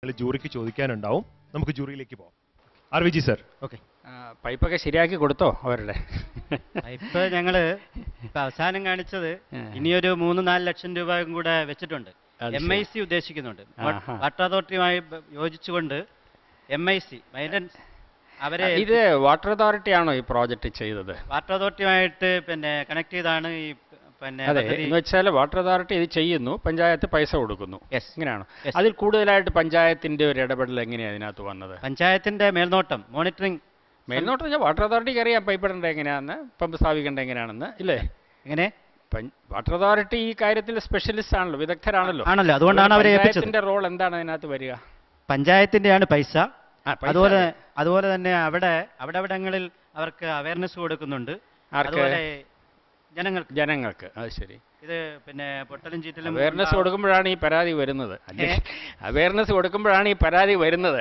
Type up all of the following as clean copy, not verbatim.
ജൂറിക്ക് ചോദിക്കാനുണ്ടാവും. നമുക്ക് ജൂറിയിലേക്ക് പോകാം. ആർവിജി sir, okay. പൈപ്പൊക്കെ ശരിയാക്കി കൊടുത്തോ അവരുടെ? പൈപ്പ് ഞങ്ങള് ഇപ്പൊ അവസാനം കാണിച്ചത് ഇനിയൊരു 3-4 ലക്ഷം രൂപയും കൂടെ വെച്ചിട്ടുണ്ട്. MIC ഉദ്ദേശിക്കുന്നുണ്ട്. വാട്ടർ അതോറിറ്റിയുമായി യോജിച്ചുകൊണ്ട് MIC മൈനൻസ് അവരെ ഇത് വാട്ടർ അതോറിറ്റി ആണോ ഈ പ്രോജക്റ്റ് ചെയ്തത്? വാട്ടർ അതോറിറ്റിയുമായിട്ട് പിന്നെ കണക്ട് ചെയ്താണ് ഈ പിന്നെ എന്ന് വെച്ചാൽ വാട്ടർ അതോറിറ്റി ഇത് ചെയ്യുന്നു, പഞ്ചായത്ത് പൈസ കൊടുക്കുന്നു, ഇങ്ങനെയാണോ? Yes. അതിൽ കൂടുതലായിട്ട് പഞ്ചായത്തിന്റെ ഒരു ഇടപെടൽ എങ്ങനെയാണ് അതിനകത്ത് വന്നത്? പഞ്ചായത്തിന്റെ മേൽനോട്ടം, മോണിറ്ററിംഗ്. മേൽനോട്ടം വാട്ടർ അതോറിറ്റിക്ക് അറിയാം പൈപ്പ് ഇടേണ്ട എങ്ങനെയാണെന്ന്, പമ്പ് സ്ഥാപിക്കേണ്ട എങ്ങനെയാണെന്ന്, ഇല്ലേ? എങ്ങനെ? വാട്ടർ അതോറിറ്റി ഈ കാര്യത്തിൽ സ്പെഷ്യലിസ്റ്റ് ആണല്ലോ, വിദഗ്ധരാണല്ലോ. ആണല്ലോ, അതുകൊണ്ടാണ് അവരെ ഏൽപ്പിച്ചത്. പഞ്ചായത്തിന്റെ റോൾ എന്താണ് അതിനകത്ത് വരിക? പഞ്ചായത്തിന്റെയാണ് പൈസ. അതുപോലെ തന്നെ അവിടങ്ങളിൽ അവർക്ക് അവയർനെസ് കൊടുക്കുന്നുണ്ട്. അതുപോലെ ജനങ്ങൾക്ക്. അത് ശരി. ഇത് പിന്നെ പൊട്ടലും ചീറ്റലും അവയർനെസ് കൊടുക്കുമ്പോഴാണ് ഈ പരാതി വരുന്നത്. അവയർനെസ് കൊടുക്കുമ്പോഴാണ് ഈ പരാതി വരുന്നത്.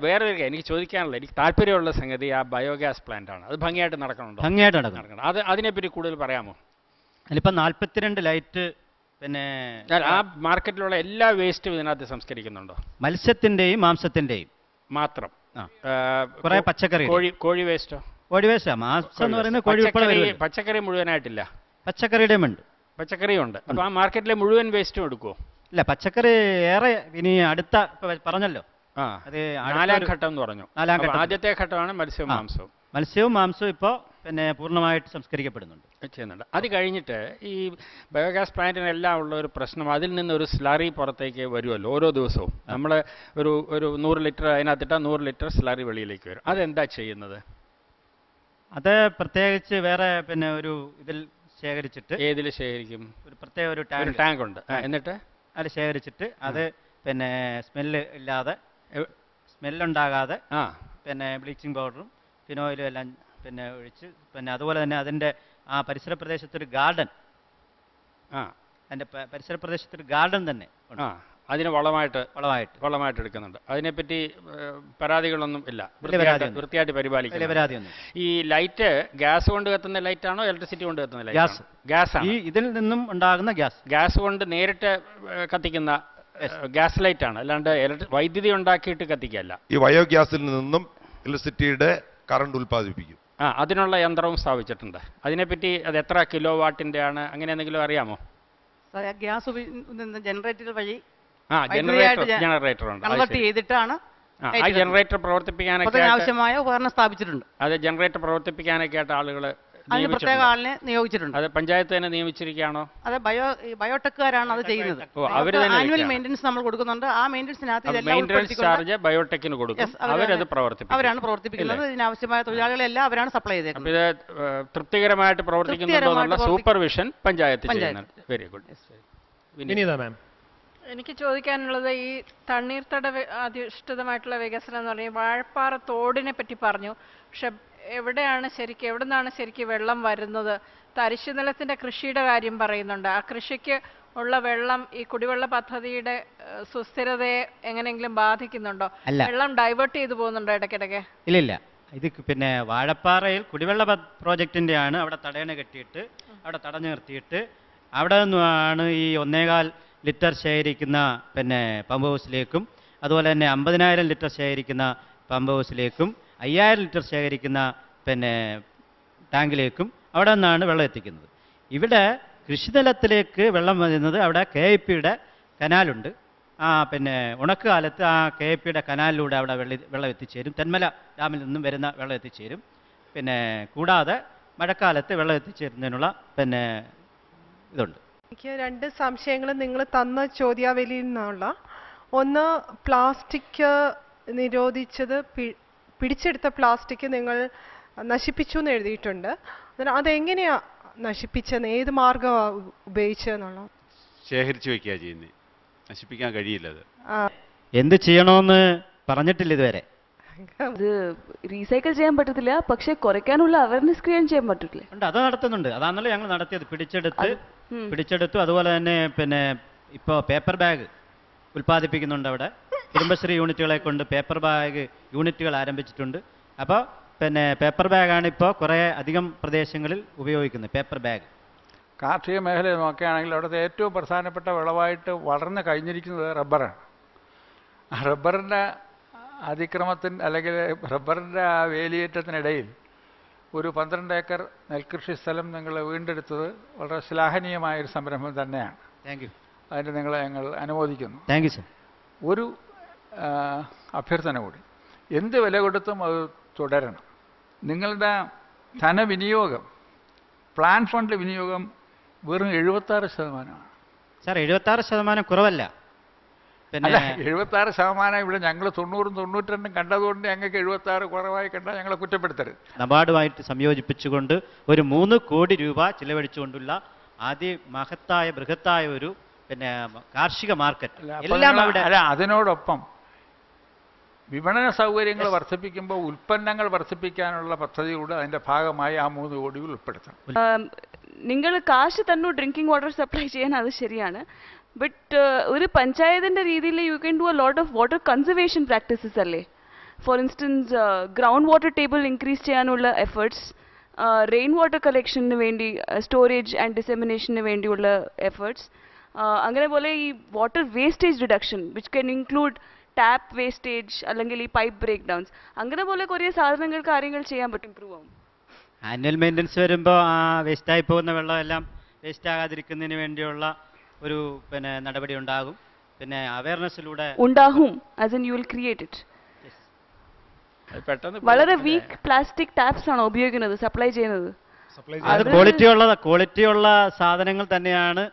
വേറെ എനിക്ക് ചോദിക്കാനുള്ള, എനിക്ക് താല്പര്യമുള്ള സംഗതി ആ ബയോഗ്യാസ് പ്ലാന്റ് ആണ്. അത് ഭംഗിയായിട്ട് നടക്കണുണ്ടോ? ഭംഗിയായിട്ട് നടക്കണം. അതിനെപ്പറ്റി കൂടുതൽ പറയാമോ? അതിലിപ്പം 42 ലൈറ്റ്. പിന്നെ ആ മാർക്കറ്റിലുള്ള എല്ലാ വേസ്റ്റും ഇതിനകത്ത് സംസ്കരിക്കുന്നുണ്ടോ? മത്സ്യത്തിന്റെയും മാംസത്തിന്റെയും മാത്രം. കുറെ പച്ചക്കറി. കോഴി വേസ്റ്റോ? കോഴി വേസ്റ്റാ. മാംസം എന്ന് പറയുന്നത് കോഴി. പച്ചക്കറി മുഴുവനായിട്ടില്ല. പച്ചക്കറിയുടെയും ഉണ്ട്. പച്ചക്കറിയുണ്ട്. അപ്പൊ ആ മാർക്കറ്റിലെ മുഴുവൻ വേസ്റ്റും എടുക്കുമോ? ഇല്ല, പച്ചക്കറി ഏറെ ഇനി അടുത്ത പറഞ്ഞല്ലോ. അത് 4ാം ഘട്ടം എന്ന് പറഞ്ഞു. 4ാം ഘട്ടം. ആദ്യത്തെ ഘട്ടമാണ് മത്സ്യവും മാംസവും. മത്സ്യവും മാംസവും ഇപ്പോൾ പിന്നെ പൂർണ്ണമായിട്ട് സംസ്കരിക്കപ്പെടുന്നുണ്ട്, ചെയ്യുന്നുണ്ട്. അത് കഴിഞ്ഞിട്ട് ഈ ബയോഗ്യാസ് പ്ലാന്റിനെല്ലാം ഉള്ള ഒരു പ്രശ്നം, അതിൽ നിന്നൊരു സ്ലറി പുറത്തേക്ക് വരുമല്ലോ ഓരോ ദിവസവും. നമ്മൾ ഒരു 100 ലിറ്റർ അതിനകത്തിട്ടാൽ 100 ലിറ്റർ സ്ലറി വെളിയിലേക്ക് വരും. അതെന്താ ചെയ്യുന്നത്? അത് പ്രത്യേകിച്ച് വേറെ പിന്നെ ഒരു ഇതിൽ ശേഖരിച്ചിട്ട്. ഏതിൽ ശേഖരിക്കും? ഒരു പ്രത്യേക ഒരു ടാങ്ക് ഉണ്ട്. എന്നിട്ട് അത് ശേഖരിച്ചിട്ട് അത് പിന്നെ സ്മെല്ലുണ്ടാകാതെ പിന്നെ ബ്ലീച്ചിങ് പൗഡറും ഫിനോയിലും എല്ലാം പിന്നെ ഒഴിച്ച്, പിന്നെ അതുപോലെ തന്നെ അതിൻ്റെ ആ പരിസര പ്രദേശത്തൊരു ഗാർഡൻ, അതിൻ്റെ പരിസര പ്രദേശത്തൊരു ഗാർഡൻ തന്നെ അതിന് വളമായിട്ട് എടുക്കുന്നുണ്ട്. അതിനെപ്പറ്റി പരാതികളൊന്നും ഇല്ല. വൃത്തിയായിട്ട് പരിപാലിക്കും. ഈ ലൈറ്റ് ഗ്യാസ് കൊണ്ട് കത്തുന്ന ലൈറ്റ് ആണോ ഇലക്ട്രിസിറ്റി കൊണ്ട് കത്തുന്ന ലൈറ്റ്? ഗ്യാസ് ആണ്. ഇതിൽ നിന്നും ഉണ്ടാകുന്ന ഗ്യാസ് കൊണ്ട് നേരിട്ട് കത്തിക്കുന്ന ഗ്യാസ് ലൈറ്റ് ആണ്, അല്ലാണ്ട് വൈദ്യുതി ഉണ്ടാക്കിയിട്ട് കത്തിക്കല്ല. ഈ ബയോഗ്യാസിൽ നിന്നും ഇലക്ട്രിസിറ്റിയുടെ കറണ്ട് ഉൽപ്പാദിപ്പിക്കും. അതിനുള്ള യന്ത്രവും സ്ഥാപിച്ചിട്ടുണ്ട്. അതിനെപ്പറ്റി അത് എത്ര കിലോ വാട്ടിന്റെ ആണ്, അങ്ങനെ എന്തെങ്കിലും അറിയാമോ? ഗ്യാസ് ജനറേറ്റർ വഴി ജനറേറ്റർ ഉണ്ട്. ചെയ്തിട്ടാണ് ജനറേറ്റർ പ്രവർത്തിപ്പിക്കാനൊക്കെ ആവശ്യമായ ഉപകരണം സ്ഥാപിച്ചിട്ടുണ്ട്. അത് ജനറേറ്റർ പ്രവർത്തിപ്പിക്കാനൊക്കെ ആയിട്ട് ആളുകൾ പ്രത്യേക ആളിനെ നിയോഗിച്ചിട്ടുണ്ട്. അത് പഞ്ചായത്ത് തന്നെ നിയമിച്ചിരിക്കുകയാണോ? അത് ബയോടെക്കുകാരാണ് അത് ചെയ്യുന്നത്. ആനുവൽ മെയിൻ്റനൻസ് നമ്മൾ കൊടുക്കുന്നുണ്ട്. ആ മെയിൻ്റനൻസ് ചാർജ് ബയോടെക്കിന് കൊടുക്കും. അവരാണ് പ്രവർത്തിപ്പിക്കുന്നത്. ഇതിനാവശ്യമായ തൊഴിലാളികളെല്ലാം അവരാണ് സപ്ലൈ ചെയ്തേക്കുന്നത്. ഇത് തൃപ്തികരമായിട്ട് പ്രവർത്തിക്കുന്നുണ്ടോ? സൂപ്പർവിഷൻ പഞ്ചായത്ത് ചെയ്യുന്നുണ്ട്. Very good. വിനീത മാം, എനിക്ക് ചോദിക്കാനുള്ളത് ഈ തണ്ണീർത്തട അധിഷ്ഠിതമായിട്ടുള്ള വികസനം എന്ന് പറഞ്ഞാൽ വാഴപ്പാറ തോടിനെ പറ്റി പറഞ്ഞു. പക്ഷെ എവിടെ നിന്നാണ് ശരിക്കും വെള്ളം വരുന്നത്? തരിശുനിലത്തിന്റെ കൃഷിയുടെ കാര്യം പറയുന്നുണ്ട്. ആ കൃഷിക്ക് ഉള്ള വെള്ളം ഈ കുടിവെള്ള പദ്ധതിയുടെ സുസ്ഥിരതയെ എങ്ങനെയെങ്കിലും ബാധിക്കുന്നുണ്ടോ? വെള്ളം ഡൈവേർട്ട് ചെയ്തു പോകുന്നുണ്ടോ ഇടയ്ക്കിടയ്ക്ക്? ഇല്ല. ഇത് പിന്നെ വാഴപ്പാറയിൽ കുടിവെള്ള പ്രോജക്റ്റിന്റെ ആണ്. അവിടെ തടയണ കെട്ടിയിട്ട് അവിടെ തടഞ്ഞു നിർത്തിയിട്ട് അവിടെ നിന്നാണ് ഈ 1.25 ലിറ്റർ ശേഖരിക്കുന്ന പിന്നെ പമ്പ് ഹൗസിലേക്കും, അതുപോലെ തന്നെ 50,000 ലിറ്റർ ശേഖരിക്കുന്ന പമ്പ് ഹൗസിലേക്കും, 5,000 ലിറ്റർ ശേഖരിക്കുന്ന പിന്നെ ടാങ്കിലേക്കും അവിടെ നിന്നാണ് വെള്ളം എത്തിക്കുന്നത്. ഇവിടെ കൃഷിതലത്തിലേക്ക് വെള്ളം വരുന്നത് അവിടെ KIPയുടെ കനാലുണ്ട്. പിന്നെ ഉണക്ക് കാലത്ത് ആ KIPയുടെ കനാലിലൂടെ അവിടെ വെള്ളം എത്തിച്ചേരും. തെന്മല ഡാമിൽ നിന്നും വരുന്ന വെള്ളം എത്തിച്ചേരും. പിന്നെ കൂടാതെ മഴക്കാലത്ത് വെള്ളം എത്തിച്ചേരുന്നതിനുള്ള പിന്നെ ഇതുണ്ട്. എനിക്ക് 2 സംശയങ്ങൾ നിങ്ങൾ തന്ന ചോദ്യാവലിയിൽ നിന്നുള്ള. ഒന്ന്, പ്ലാസ്റ്റിക് നിരോധിച്ചത് പിടിച്ചെടുത്ത പ്ലാസ്റ്റിക് നിങ്ങൾ നശിപ്പിച്ചു എന്ന് എഴുതിയിട്ടുണ്ട്. അതെങ്ങനെയാ നശിപ്പിച്ചത്? ഏത് മാർഗം ഉപയോഗിച്ചെന്നുള്ള? ശേഖരിച്ചു വെക്കുക ചെയ്യുന്നത്, നശിപ്പിക്കാൻ കഴിയില്ല. അത് എന്ത് ചെയ്യണമെന്ന് പറഞ്ഞിട്ടില്ല ഇതുവരെ. അത് റീസൈക്കിൾ ചെയ്യാൻ പറ്റത്തില്ല, പക്ഷെ കുറയ്ക്കാനുള്ള അവയർനെസ് ക്രിയേറ്റ് ചെയ്യാൻ പറ്റില്ല. അത് നടത്തുന്നുണ്ട്. അതാണല്ലോ ഞങ്ങൾ നടത്തിയത്. പിടിച്ചെടുത്തു. അതുപോലെ തന്നെ പിന്നെ ഇപ്പോൾ പേപ്പർ ബാഗ് ഉൽപ്പാദിപ്പിക്കുന്നുണ്ട്. അവിടെ കുടുംബശ്രീ യൂണിറ്റുകളെ കൊണ്ട് പേപ്പർ ബാഗ് യൂണിറ്റുകൾ ആരംഭിച്ചിട്ടുണ്ട്. അപ്പോൾ പിന്നെ പേപ്പർ ബാഗാണ് ഇപ്പോൾ കുറേ അധികം പ്രദേശങ്ങളിൽ ഉപയോഗിക്കുന്നത്. Paper bag. കാർഷിക മേഖലയിൽ നോക്കുകയാണെങ്കിൽ അവിടുത്തെ ഏറ്റവും പ്രധാനപ്പെട്ട വിളവായിട്ട് വളർന്നു കഴിഞ്ഞിരിക്കുന്നത് റബ്ബറാണ്. റബ്ബറിൻ്റെ അതിക്രമത്തിന് അല്ലെങ്കിൽ റബ്ബറിൻ്റെ ആ വേലിയേറ്റത്തിനിടയിൽ ഒരു 12 ഏക്കർ നെൽകൃഷി സ്ഥലം നിങ്ങൾ വീണ്ടെടുത്തത് വളരെ ശ്ലാഘനീയമായൊരു സംരംഭം തന്നെയാണ്. Thank you. അതിന് നിങ്ങളെ ഞങ്ങൾ അനുമോദിക്കുന്നു. Thank you sir. ഒരു അഭ്യർത്ഥന കൂടി, എന്ത് വില കൊടുത്തും അത് തുടരണം. നിങ്ങളുടെ ധനവിനിയോഗം, പ്ലാൻ ഫണ്ട് വിനിയോഗം വെറും 76%. സാർ 76% കുറവല്ല. അല്ല, 76% ഇവിടെ ഞങ്ങൾ 90-92 കണ്ടതുകൊണ്ട് ഞങ്ങൾക്ക് 76 കുറവായി കണ്ടാൽ ഞങ്ങളെ കുറ്റപ്പെടുത്തരുത്. നബാർഡുമായിട്ട് സംയോജിപ്പിച്ചുകൊണ്ട് ഒരു 3 കോടി രൂപ ചിലവഴിച്ചുകൊണ്ടുള്ള അതിമഹത്തായ ബൃഹത്തായ ഒരു കാർഷിക മാർക്കറ്റ് എല്ലാം അവിടെ. അല്ല, അതിനോടൊപ്പം വിപണന സൗകര്യങ്ങൾ വർദ്ധിപ്പിക്കുമ്പോൾ ഉൽപ്പന്നങ്ങൾ വർദ്ധിപ്പിക്കാനുള്ള പദ്ധതി കൂടെ അതിന്റെ ഭാഗമായി ആ 3 കോടി ഉൾപ്പെടുത്തണം. നിങ്ങൾ കാശ് തന്നു ഡ്രിങ്കിങ് വാട്ടർ സപ്ലൈ ചെയ്യാൻ, അത് ശരിയാണ്. ബട്ട് ഒരു പഞ്ചായത്തിന്റെ രീതിയിൽ you can do a lot of water conservation practices അല്ലേ? For instance ground water table increase ചെയ്യാനുള്ള എഫേർട്സ്, റെയിൻ വാട്ടർ കളക്ഷന് വേണ്ടി, സ്റ്റോറേജ് ആൻഡ് ഡിസെമിനേഷന് വേണ്ടിയുള്ള എഫേർട്സ്, അങ്ങനെ പോലെ ഈ water wastage reduction which can include tap wastage അല്ലെങ്കിൽ ഈ പൈപ്പ് ബ്രേക്ക് ഡൗൺസ്, അങ്ങനെ പോലെ കുറേ സാധനങ്ങൾ കാര്യങ്ങൾ ചെയ്യാൻ പറ്റും, ഇമ്പ്രൂവ് ആവും. ആനുവൽ മെയിൻ്റനൻസ് വരുമ്പോൾ ആ വേസ്റ്റായി പോകുന്ന വെള്ളം എല്ലാം വേസ്റ്റ് ആകാതിരിക്കുന്നതിന് വേണ്ടിയുള്ള ഒരു നടപടി ഉണ്ടാകും. പിന്നെ അവയർനെസ്സിലൂടെ ഉണ്ടാകും. As in you will create it. വളരെ വീക്ക് പ്ലാസ്റ്റിക് ടാപ്സ് ആണോ ഉപയോഗിക്കുന്നത്, സപ്ലൈ ചെയ്യുന്നത്? ക്വാളിറ്റിയുള്ള സാധനങ്ങൾ തന്നെയാണ്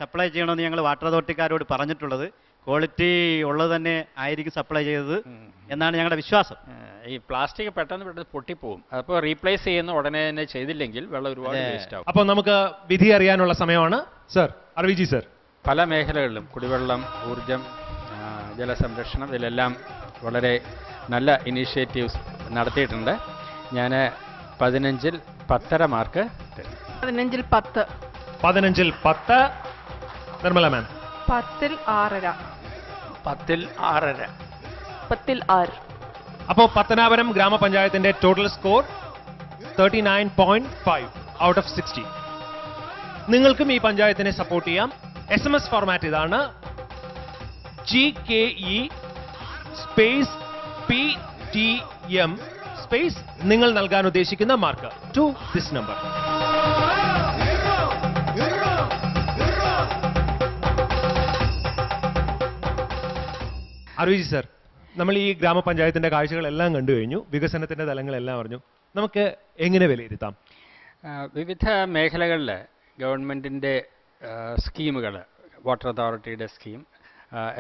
സപ്ലൈ ചെയ്യണമെന്ന് ഞങ്ങൾ വാട്ടർ അതോറിറ്റിക്കാരോട് പറഞ്ഞിട്ടുള്ളത്. ക്വാളിറ്റി ഉള്ളത് തന്നെ ആയിരിക്കും സപ്ലൈ ചെയ്തത് എന്നാണ് ഞങ്ങളുടെ വിശ്വാസം. ഈ പ്ലാസ്റ്റിക് പെട്ടെന്ന് പൊട്ടിപ്പോവും. അപ്പോൾ റീപ്ലേസ് ചെയ്യുന്ന ഉടനെ തന്നെ ചെയ്തില്ലെങ്കിൽ വെള്ളം ഒരുപാട് വേസ്റ്റ് ആവും. അപ്പോൾ നമുക്ക് വിധി അറിയാനുള്ള സമയമാണ്. സർ, അർവിജി സർ, പല മേഖലകളിലും കുടിവെള്ളം, ഊർജം, ജലസംരക്ഷണം, ഇതിലെല്ലാം വളരെ നല്ല ഇനീഷ്യേറ്റീവ്സ് നടത്തിയിട്ടുണ്ട്. ഞാൻ 15-ൽ 10.5 മാർക്ക് തരും. 15-ൽ 10. 15-ൽ 10. നിർമ്മല മാം? 10-ൽ 6.5. 10-ൽ 6.5. 10-ൽ 6. അപ്പോൾ പത്തനാപുരം ഗ്രാമപഞ്ചായത്തിന്റെ ടോട്ടൽ സ്കോർ 39.5 ഔട്ട് ഓഫ് 60. നിങ്ങൾക്കും ഈ പഞ്ചായത്തിനെ സപ്പോർട്ട് ചെയ്യാം. SMS ഫോർമാറ്റ് ഇതാണ്: GKE സ്പേസ് PTM സ്പേസ് നിങ്ങൾ നൽകാൻ ഉദ്ദേശിക്കുന്ന മാർക്ക് ടു ദിസ് നമ്പർ. അർവിജി സർ, നമ്മൾ ഈ ഗ്രാമപഞ്ചായത്തിന്റെ കാഴ്ചകളെല്ലാം കണ്ടു കഴിഞ്ഞു, വികസനത്തിന്റെ തലങ്ങളെല്ലാം അറിഞ്ഞു. നമുക്ക് എങ്ങനെ വിലയിരുത്താം? വിവിധ മേഖലകളിൽ ഗവൺമെൻറ്റിൻ്റെ സ്കീമുകൾ, വാട്ടർ അതോറിറ്റിയുടെ സ്കീം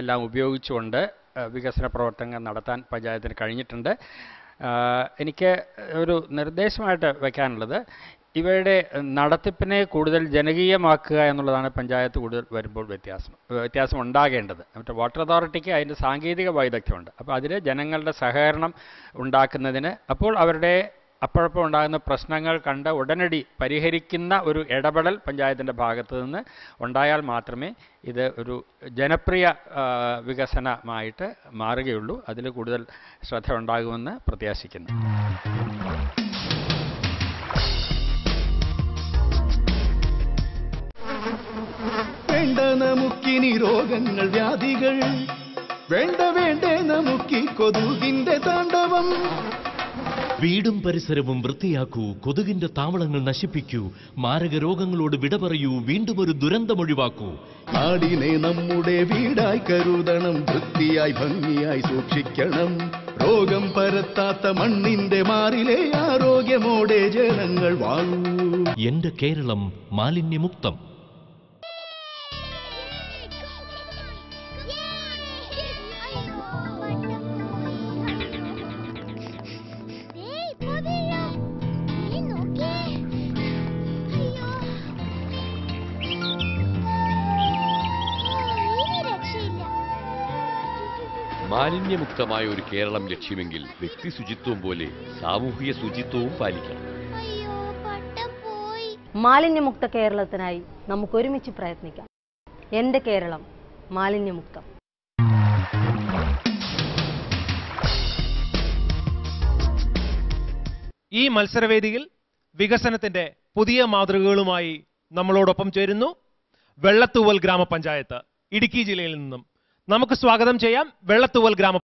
എല്ലാം ഉപയോഗിച്ചുകൊണ്ട് വികസന പ്രവർത്തനങ്ങൾ നടത്താൻ പഞ്ചായത്തിന് കഴിഞ്ഞിട്ടുണ്ട്. എനിക്ക് ഒരു നിർദ്ദേശമായിട്ട് വയ്ക്കാനുള്ളത്, ഇവയുടെ നടത്തിപ്പിനെ കൂടുതൽ ജനകീയമാക്കുക എന്നുള്ളതാണ് പഞ്ചായത്ത് കൂടുതൽ വരുമ്പോൾ വ്യത്യാസം ഉണ്ടാകേണ്ടത്. മറ്റേ വാട്ടർ അതോറിറ്റിക്ക് അതിൻ്റെ സാങ്കേതിക വൈദഗ്ധ്യമുണ്ട്. അപ്പോൾ അതിൽ ജനങ്ങളുടെ സഹകരണം ഉണ്ടാക്കുന്നതിന്, അപ്പോൾ അവരുടെ അപ്പോഴപ്പോൾ ഉണ്ടാകുന്ന പ്രശ്നങ്ങൾ കണ്ട് ഉടനടി പരിഹരിക്കുന്ന ഒരു ഇടപെടൽ പഞ്ചായത്തിൻ്റെ ഭാഗത്തു നിന്ന് ഉണ്ടായാൽ മാത്രമേ ഇത് ഒരു ജനപ്രിയ വികസനമായിട്ട് മാറുകയുള്ളൂ. അതിൽ കൂടുതൽ ശ്രദ്ധ ഉണ്ടാകുമെന്ന് പ്രത്യാശിക്കുന്നു. വേണ്ട നമുക്കിനി രോഗങ്ങൾ, വ്യാധികൾ വേണ്ട, വേണ്ടേ നമുക്കി കൊതുകിന്റെ താണ്ഡവം. വീടും പരിസരവും വൃത്തിയാക്കൂ, കൊതുകിന്റെ താവളങ്ങൾ നശിപ്പിക്കൂ, മാരക രോഗങ്ങളോട് വിട പറയൂ, വീണ്ടും ഒരു ദുരന്തമൊഴിവാക്കൂ. നാടിനെ നമ്മുടെ വീടായി കരുതണം, വൃത്തിയായി ഭംഗിയായി സൂക്ഷിക്കണം. രോഗം പരത്താത്ത മണ്ണിന്റെ മാറിലെ ആരോഗ്യമോടെ ജനങ്ങൾ വാഴൂ. എന്റെ കേരളം മാലിന്യമുക്തം. മാലിന്യമുക്തമായ ഒരു കേരളം ലക്ഷ്യമെങ്കിൽ വ്യക്തി ശുചിത്വം പോലെ സാമൂഹിക ശുചിത്വവും പാലിക്കണം. മാലിന്യമുക്ത കേരളത്തിനായി നമുക്ക് ഒരുമിച്ച് പ്രയത്നിക്കാം. എന്റെ കേരളം മാലിന്യമുക്തം. ഈ മത്സരവേദിയിൽ വികസനത്തിന്റെ പുതിയ മാതൃകകളുമായി നമ്മളോടൊപ്പം ചേരുന്നു വെള്ളത്തൂവൽ ഗ്രാമപഞ്ചായത്ത്, ഇടുക്കി ജില്ലയിൽ നിന്നും നമുക്ക് സ്വാഗതം ചെയ്യാം വെള്ളത്തൂവൽ ഗ്രാമ